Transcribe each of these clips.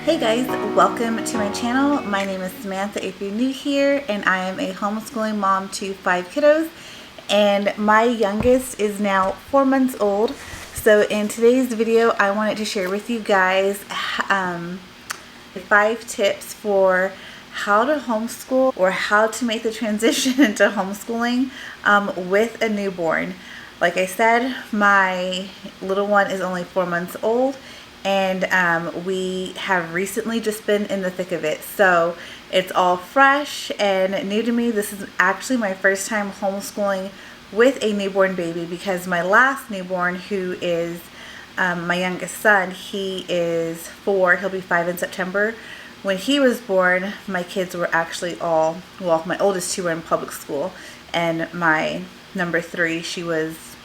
Hey guys, welcome to my channel. My name is Samantha if you're new here, and I am a homeschooling mom to 5 kiddos, and my youngest is now 4 months old. So in today's video I wanted to share with you guys 5 tips for how to homeschool or how to make the transition into homeschooling with a newborn. Like I said, my little one is only 4 months old, and we have recently just been in the thick of it. So it's all fresh and new to me. This is actually my first time homeschooling with a newborn baby, because my last newborn, who is my youngest son, he is 4, he'll be 5 in September. When he was born, my kids were actually all, well, my oldest 2 were in public school, and my number 3, she was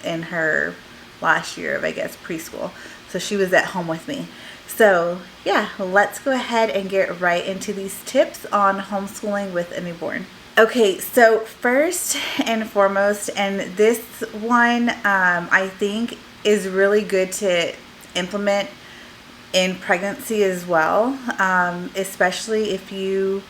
in her last year of, I guess, preschool. So she was at home with me. So yeah, let's go ahead and get right into these tips on homeschooling with a newborn. Okay, so first and foremost, and this one I think is really good to implement in pregnancy as well, especially if you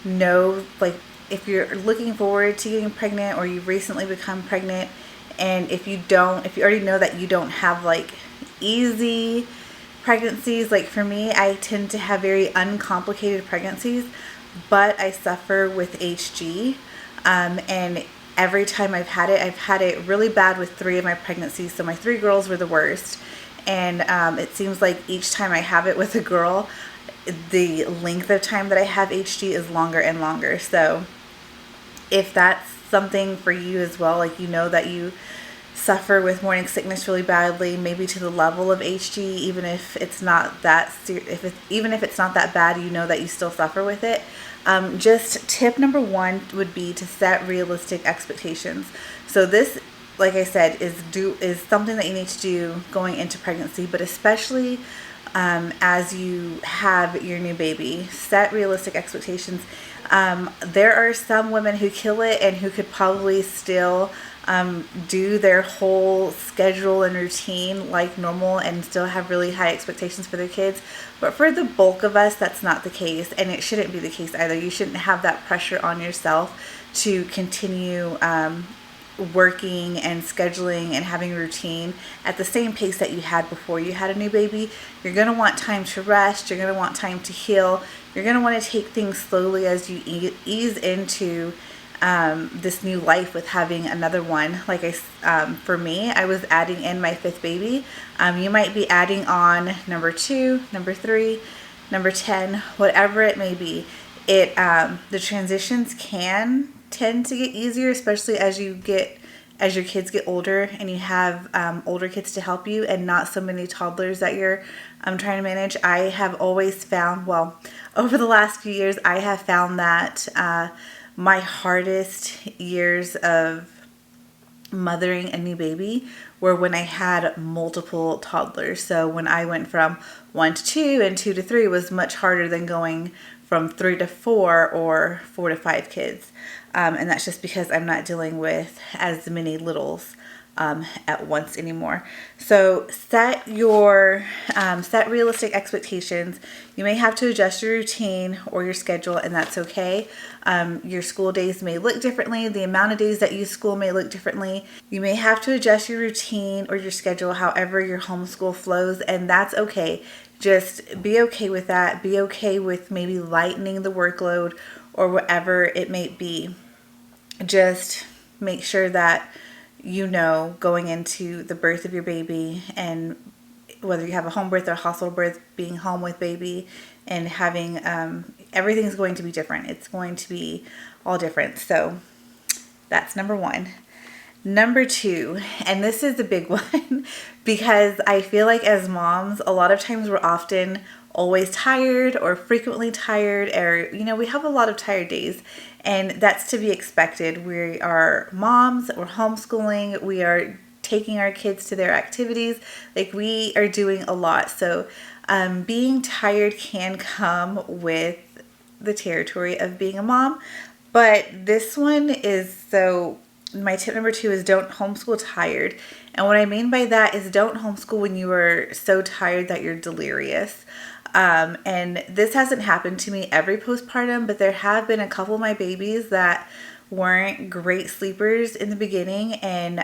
know, like if you're looking forward to getting pregnant or you've recently become pregnant, and if you already know that you don't have like easy pregnancies. Like for me, I tend to have very uncomplicated pregnancies, but I suffer with HG, and every time I've had it really bad with 3 of my pregnancies. So my 3 girls were the worst, and it seems like each time I have it with a girl, the length of time that I have HG is longer and longer. So if that's something for you as well, like you know that you suffer with morning sickness really badly, maybe to the level of HG, even if it's not that even if it's not that bad, you know that you still suffer with it. Just tip number 1 would be to set realistic expectations. So this, like I said, is something that you need to do going into pregnancy, but especially as you have your new baby. Set realistic expectations. There are some women who kill it and who could probably still do their whole schedule and routine like normal and still have really high expectations for their kids. But for the bulk of us, that's not the case, and it shouldn't be the case either. You shouldn't have that pressure on yourself to continue working and scheduling and having a routine at the same pace that you had before you had a new baby. You're going to want time to rest. You're going to want time to heal. You're going to want to take things slowly as you ease into this new life with having another one. Like for me, I was adding in my 5th baby. You might be adding on number 2, number 3, number 10, whatever it may be. The transitions can tend to get easier, especially as your kids get older and you have older kids to help you and not so many toddlers that you're trying to manage. I have always found, well, over the last few years, I have found that my hardest years of mothering a new baby were when I had multiple toddlers. So when I went from 1 to 2 and 2 to 3 was much harder than going from 3 to 4 or 4 to 5 kids. And that's just because I'm not dealing with as many littles at once anymore. So set realistic expectations. You may have to adjust your routine or your schedule, and that's okay. Your school days may look differently. The amount of days that you school may look differently. You may have to adjust your routine or your schedule however your homeschool flows, and that's okay. Just be okay with that. Be okay with maybe lightening the workload or whatever it may be. Just make sure that you know going into the birth of your baby, and whether you have a home birth or a hospital birth, being home with baby and having everything's going to be different. It's going to be all different. So that's number 1. Number 2, and this is a big one because I feel like as moms, a lot of times we're often always tired or frequently tired, or we have a lot of tired days, and that's to be expected. We are moms, we're homeschooling, we are taking our kids to their activities, like we are doing a lot. So being tired can come with the territory of being a mom, but this one is my tip number 2 is don't homeschool tired. And what I mean by that is don't homeschool when you are so tired that you're delirious. And this hasn't happened to me every postpartum, but there have been a couple of my babies that weren't great sleepers in the beginning, and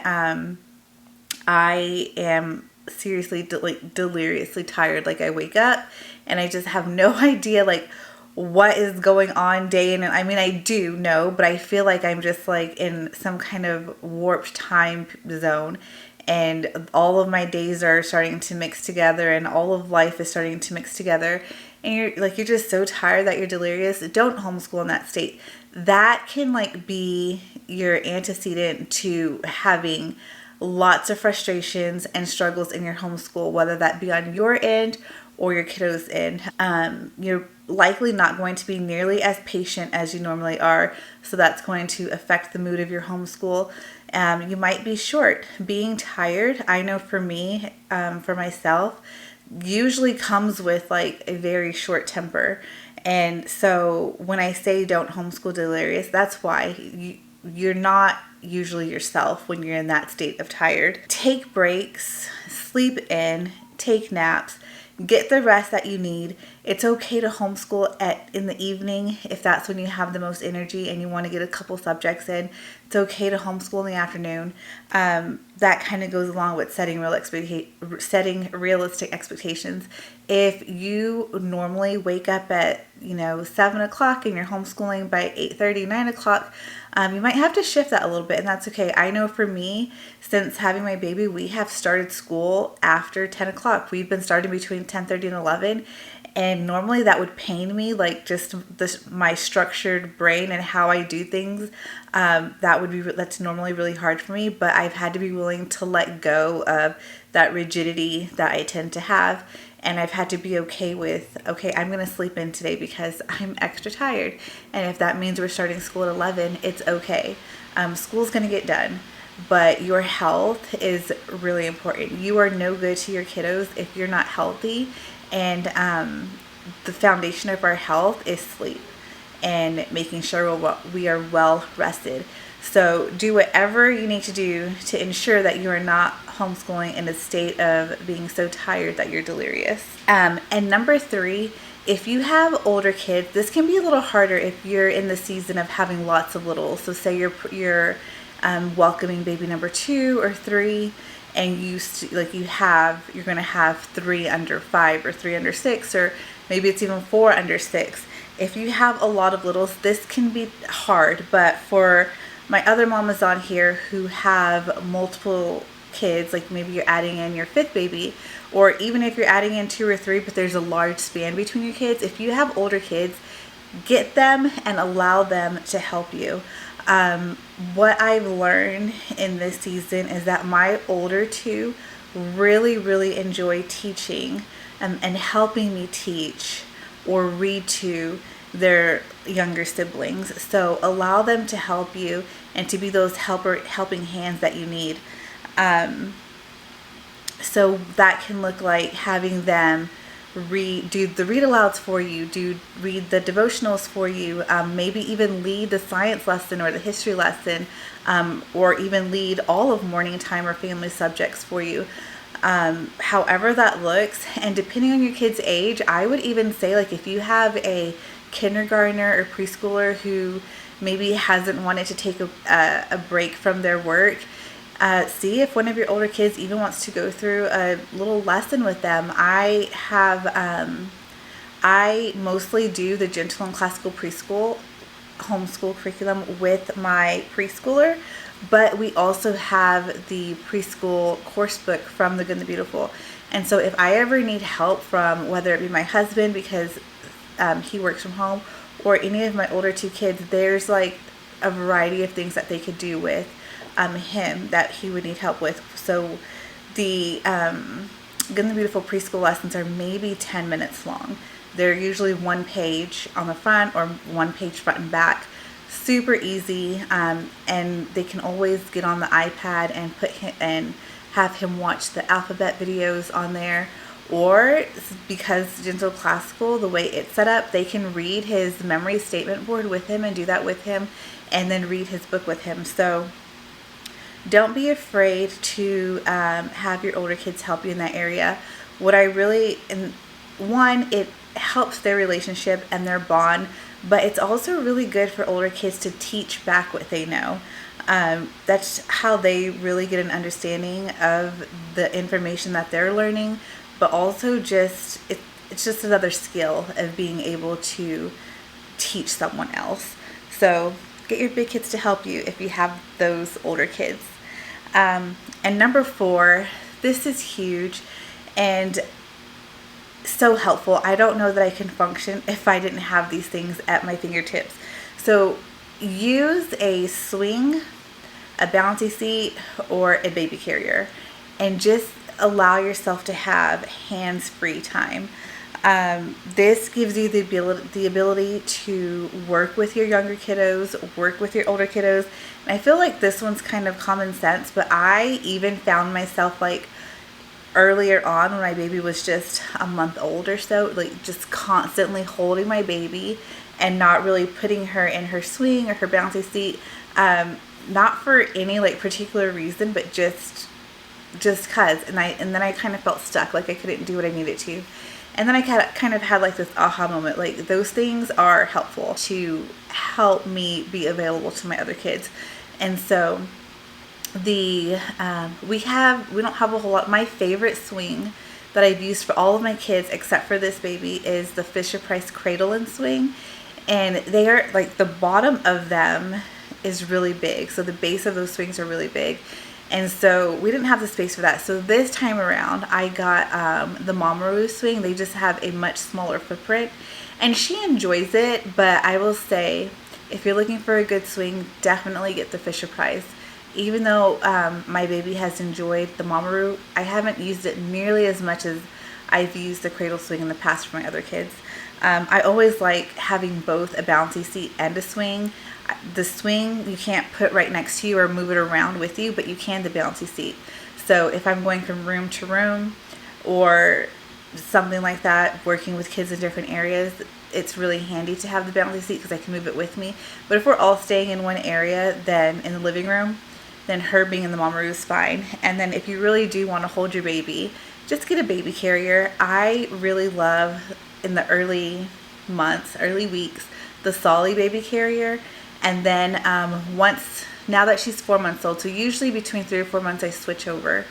I am seriously deliriously tired. Like, I wake up and I just have no idea like what is going on day in, and I mean, I do know, but I feel like I'm just like in some kind of warped time zone, and all of my days are starting to mix together, and all of life is starting to mix together, and you're just so tired that you're delirious. Don't homeschool in that state. That can like be your antecedent to having lots of frustrations and struggles in your homeschool, whether that be on your end or your kiddos' end. You're likely not going to be nearly as patient as you normally are, so that's going to affect the mood of your homeschool. You might be short. Being tired, I know for me, for myself, usually comes with like a very short temper. And so when I say don't homeschool delirious, that's why you're not usually yourself when you're in that state of tired. Take breaks, sleep in, take naps, get the rest that you need. It's okay to homeschool in the evening if that's when you have the most energy and you want to get a couple subjects in. It's okay to homeschool in the afternoon. That kind of goes along with setting realistic expectations. If you normally wake up at 7 o'clock and you're homeschooling by 8:30, 9 o'clock, you might have to shift that a little bit, and that's okay. I know for me, since having my baby, we have started school after 10 o'clock. We've been starting between 10:30 and 11, and normally that would pain me, like just my structured brain and how I do things. That's normally really hard for me, but I've had to be willing to let go of that rigidity that I tend to have. And I've had to be okay with, okay, I'm going to sleep in today because I'm extra tired. And if that means we're starting school at 11, it's okay. School's going to get done. But your health is really important. You are no good to your kiddos if you're not healthy. And the foundation of our health is sleep and making sure we are well rested. So do whatever you need to do to ensure that you are not homeschooling in a state of being so tired that you're delirious. And number 3, if you have older kids, this can be a little harder if you're in the season of having lots of littles. So say you're welcoming baby number 2 or 3, and you're going to have 3 under 5 or 3 under 6, or maybe it's even 4 under 6. If you have a lot of littles, this can be hard. But for my other mamas on here who have multiple kids, like maybe you're adding in your 5th baby, or even if you're adding in 2 or 3, but there's a large span between your kids, if you have older kids, get them and allow them to help you. What I've learned in this season is that my older 2 really, really enjoy teaching and helping me teach or read to their younger siblings. So allow them to help you and to be those helping hands that you need. So that can look like having them do the read alouds for you, read the devotionals for you, maybe even lead the science lesson or the history lesson, or even lead all of morning time or family subjects for you. However that looks, and depending on your kid's age, I would even say, like, if you have a kindergartner or preschooler who maybe hasn't wanted to take a break from their work, see if one of your older kids even wants to go through a little lesson with them. I mostly do the Gentle and Classical Preschool homeschool curriculum with my preschooler, but we also have the preschool course book from The Good and the Beautiful. And so if I ever need help from, whether it be my husband because he works from home, or any of my older 2 kids, there's like a variety of things that they could do with him that he would need help with. So the Good and the Beautiful preschool lessons are maybe 10 minutes long. They're usually 1 page on the front or 1 page front and back. Super easy, and they can always get on the iPad and have him watch the alphabet videos on there. Or because Gentle Classical, the way it's set up, they can read his memory statement board with him and do that with him, and then read his book with him. So don't be afraid to have your older kids help you in that area. What I really one, it helps their relationship and their bond, but it's also really good for older kids to teach back what they know. That's how they really get an understanding of the information that they're learning, but also it's just another skill of being able to teach someone else. So get your big kids to help you if you have those older kids. And number 4, this is huge and so helpful. I don't know that I can function if I didn't have these things at my fingertips. So use a swing, a bouncy seat, or a baby carrier, and just allow yourself to have hands-free time. This gives you the ability to work with your younger kiddos, work with your older kiddos. And I feel like this one's kind of common sense, but I even found myself like earlier on when my baby was just a month old or so, like just constantly holding my baby and not really putting her in her swing or her bouncy seat. Not for any like particular reason, but just cause. And then I kind of felt stuck, like I couldn't do what I needed to. And then I kind of had like this aha moment, like those things are helpful to help me be available to my other kids. And so we don't have a whole lot. My favorite swing that I've used for all of my kids except for this baby is the Fisher-Price Cradle and Swing. And they are like, the bottom of them is really big. So the base of those swings are really big. And so we didn't have the space for that. So this time around, I got the Mamaru swing. They just have a much smaller footprint. And she enjoys it, but I will say, if you're looking for a good swing, definitely get the Fisher-Price. Even though my baby has enjoyed the Mamaru, I haven't used it nearly as much as I've used the cradle swing in the past for my other kids. I always like having both a bouncy seat and a swing. The swing you can't put right next to you or move it around with you, but you can the bouncy seat. So if I'm going from room to room or something like that, working with kids in different areas, it's really handy to have the bouncy seat because I can move it with me. But if we're all staying in one area, then in the living room, then her being in the Mamaru is fine. And then if you really do want to hold your baby, just get a baby carrier. I really love, in the early weeks, the Solly baby carrier. And then now that she's 4 months old, so usually between 3 or 4 months I switch over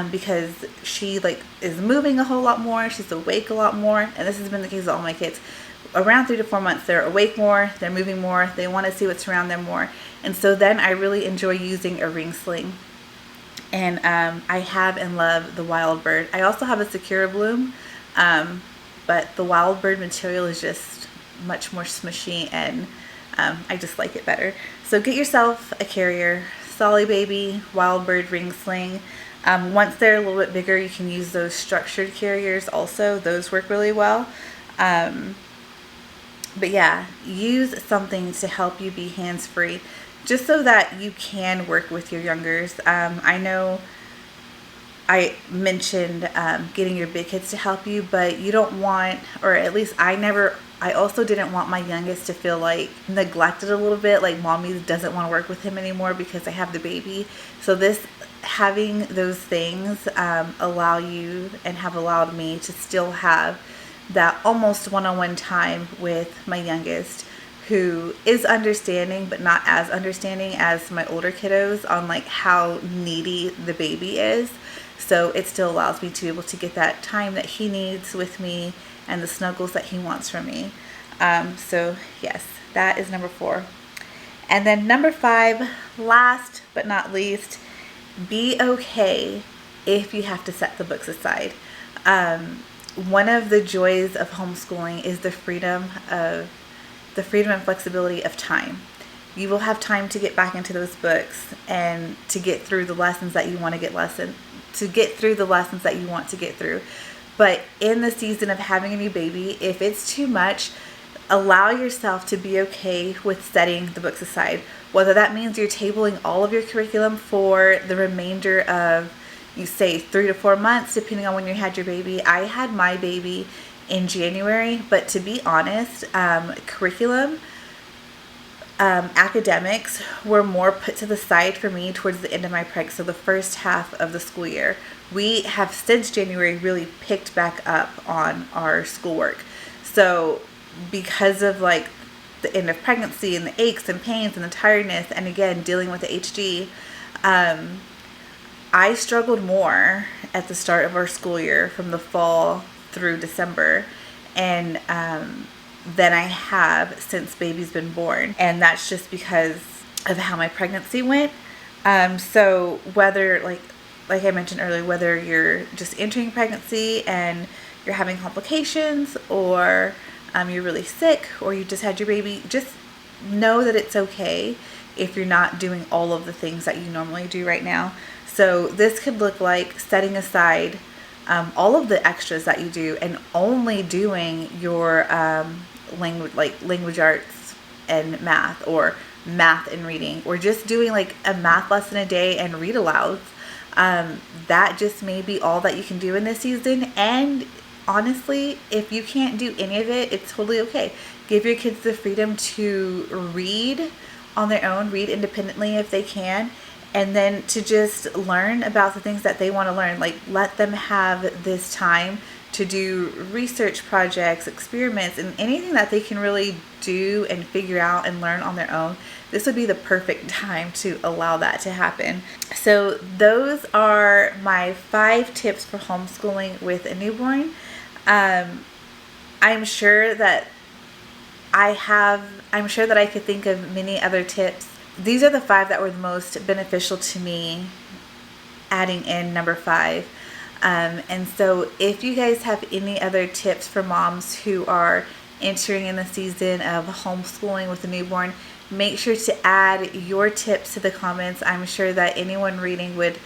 because she is moving a whole lot more, she's awake a lot more, and this has been the case with all my kids. Around 3 to 4 months, they're awake more, they're moving more, they want to see what's around them more. And so then I really enjoy using a ring sling. And I have and love the Wild Bird. I also have a Secura Bloom, but the Wild Bird material is just much more smushy, and I just like it better. So get yourself a carrier, Solly Baby, Wild Bird, ring sling. Once they're a little bit bigger, you can use those structured carriers also. Those work really well. But yeah, use something to help you be hands-free, just so that you can work with your youngers. I know I mentioned getting your big kids to help you, but you don't want, or at least I also didn't want my youngest to feel like neglected a little bit, like mommy doesn't want to work with him anymore because I have the baby. So having those things allow you and have allowed me to still have that almost one-on-one time with my youngest, who is understanding but not as understanding as my older kiddos on like how needy the baby is. So it still allows me to be able to get that time that he needs with me and the snuggles that he wants from me. So yes, that is number 4. And then number 5, last but not least, be okay if you have to set the books aside. One of the joys of homeschooling is the freedom and flexibility of time. You will have time to get back into those books and to get through the lessons that you want to get through. But in the season of having a new baby, if it's too much, allow yourself to be okay with setting the books aside. Whether that means you're tabling all of your curriculum for the remainder of, you say, 3 to 4 months, depending on when you had your baby. I had my baby in January, but to be honest, curriculum, academics were more put to the side for me towards the end of my pregnancy, so the first half of the school year. We have since January really picked back up on our schoolwork. So because of like the end of pregnancy and the aches and pains and the tiredness, and again dealing with the HD, I struggled more at the start of our school year from the fall through December, and than I have since baby's been born. And that's just because of how my pregnancy went. So whether, like I mentioned earlier, whether you're just entering pregnancy and you're having complications, or you're really sick, or you just had your baby, just know that it's okay if you're not doing all of the things that you normally do right now. So this could look like setting aside all of the extras that you do and only doing your language arts and math, or math and reading, or just doing like a math lesson a day and read aloud. That just may be all that you can do in this season. And honestly, if you can't do any of it, it's totally okay. Give your kids the freedom to read on their own, read independently if they can, and then to just learn about the things that they want to learn. Like, let them have this time to do research projects, experiments, and anything that they can really do and figure out and learn on their own. This would be the perfect time to allow that to happen. So those are my 5 tips for homeschooling with a newborn. I'm sure that I could think of many other tips. These are the 5 that were the most beneficial to me, adding in number 5. And so if you guys have any other tips for moms who are entering in the season of homeschooling with a newborn, make sure to add your tips to the comments. I'm sure that anyone reading would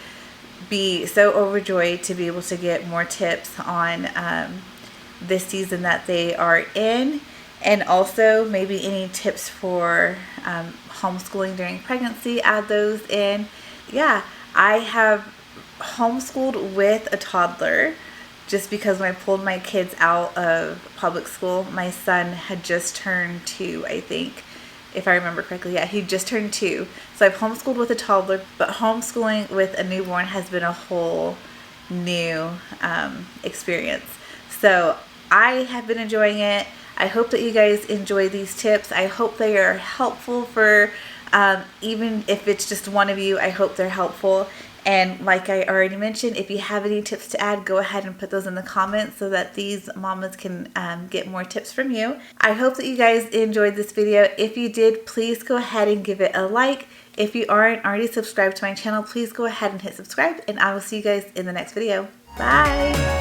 be so overjoyed to be able to get more tips on this season that they are in, and also maybe any tips for homeschooling during pregnancy. Add those in. Yeah, I have homeschooled with a toddler just because when I pulled my kids out of public school, my son had just turned 2, I think, if I remember correctly. Yeah, he just turned 2. So I've homeschooled with a toddler, but homeschooling with a newborn has been a whole new experience. So I have been enjoying it. I hope that you guys enjoy these tips. I hope they are helpful for even if it's just one of you. I hope they're helpful. And like I already mentioned, if you have any tips to add, go ahead and put those in the comments so that these mamas can get more tips from you. I hope that you guys enjoyed this video. If you did, please go ahead and give it a like. If you aren't already subscribed to my channel, please go ahead and hit subscribe, and I will see you guys in the next video. Bye!